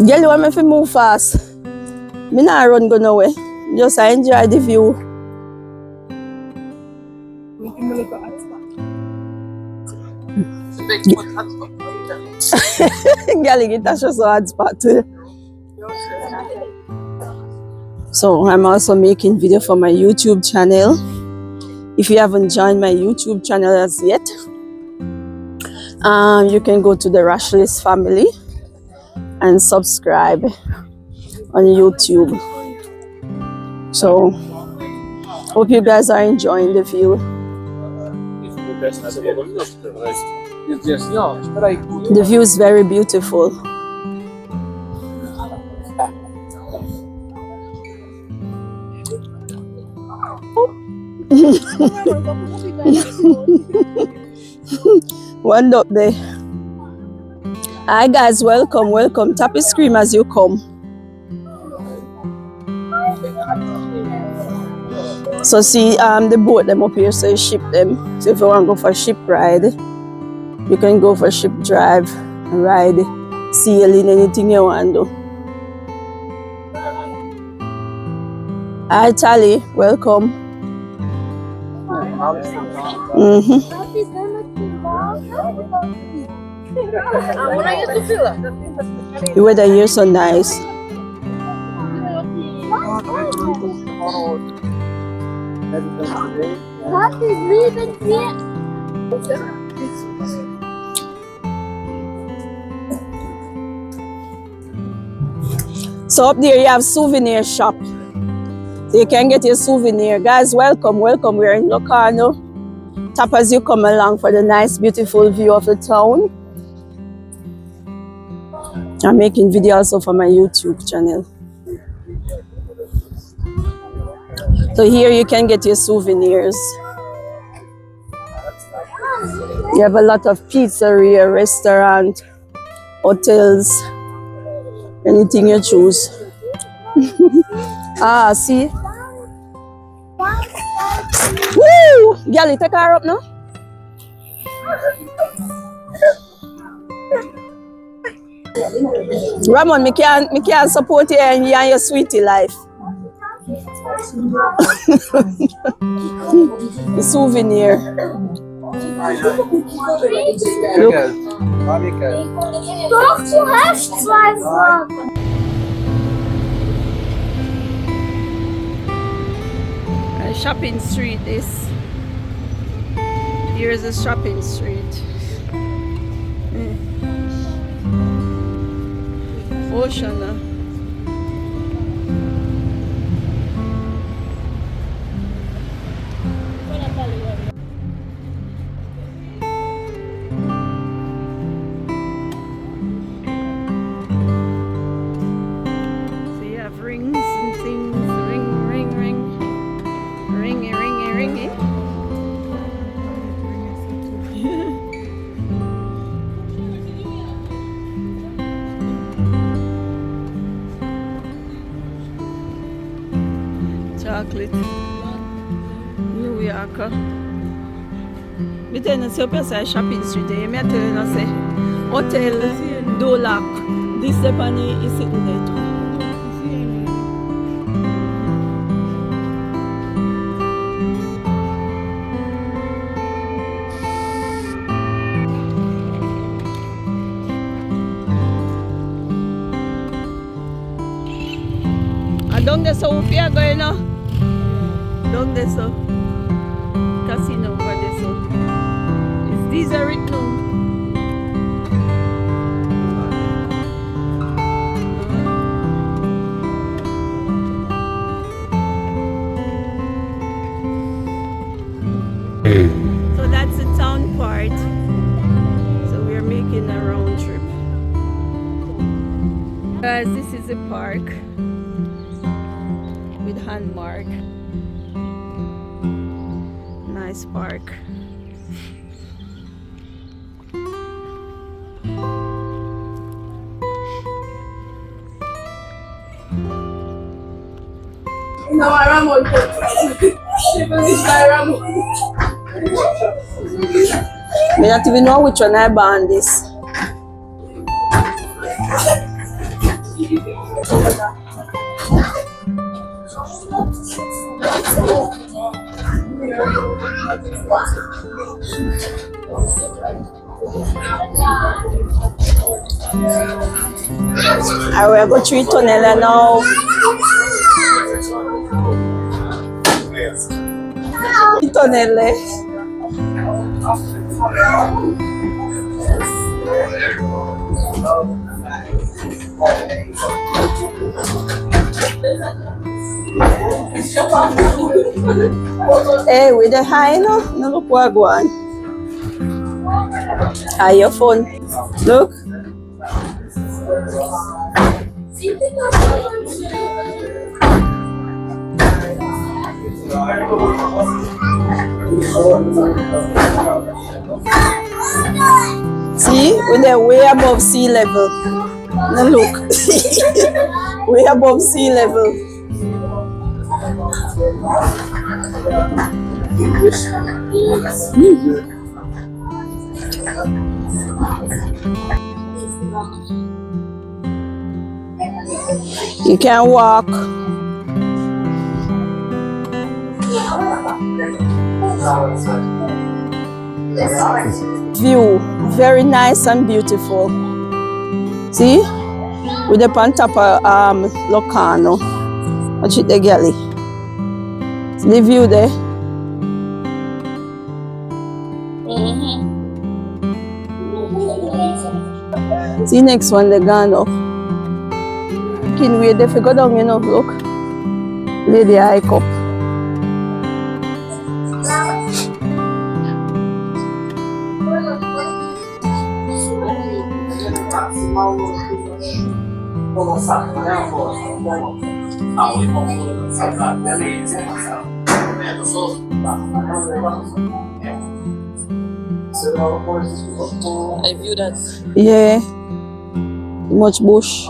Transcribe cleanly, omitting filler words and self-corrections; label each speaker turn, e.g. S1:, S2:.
S1: Girl, you want me to move fast? Me not run go nowhere. Just I enjoy the view. Girl, get that just a hard spot. So I'm also making video for my YouTube channel. If you haven't joined my YouTube channel as yet, you can go to the Rashless family and subscribe on YouTube. So hope you guys are enjoying the view. The view is very beautiful. One up there. Hi guys, welcome. Tap a scream as you come. So see the boat them up here, so you ship them. So if you want to go for a ship ride, you can go for a ship drive, ride, sailing, anything you want to do. Hi Tally, welcome. The weather here is so nice. So up there you have souvenir shop. So you can get your souvenir. Guys, welcome. We're in Locarno. Tap as you come along for the nice, beautiful view of the town. I'm making videos also for my YouTube channel. So here you can get your souvenirs. You have a lot of pizzeria, restaurant, hotels, anything you choose. See? Woo! Girl, take her up now. Ramon, me can't support you and your sweetie life. The souvenir. Look.
S2: Doch, du hast 2 Fragen.
S1: A shopping street is. Here is a shopping street. Ocean. Chocolate. New York. Me tell you, see a shopping street there. Me tell you, say Hotel della. This Stephanie is sitting there too. ¿Dónde está Ufia going now? ¿Dónde está? Casino, what is it? Is this a written? So that's the town part. So we're making a round trip. Guys, this is a park. Landmark. Nice park.
S3: No, Ramon.
S1: I don't even know which one I bought this. I will go to tunnel now. Tunnel. Hey, with the high no? No look what go on. Ah, your phone. Look. See, when they're way above sea level. Now look. Way above sea level. You can walk. View, very nice and beautiful. See, with the on top of Locarno. Watch it the galley. See the view there. See next one, the Gano. Can we if you go down, you know, look. Lady hike up.
S4: I view that.
S1: Yeah. Much bush.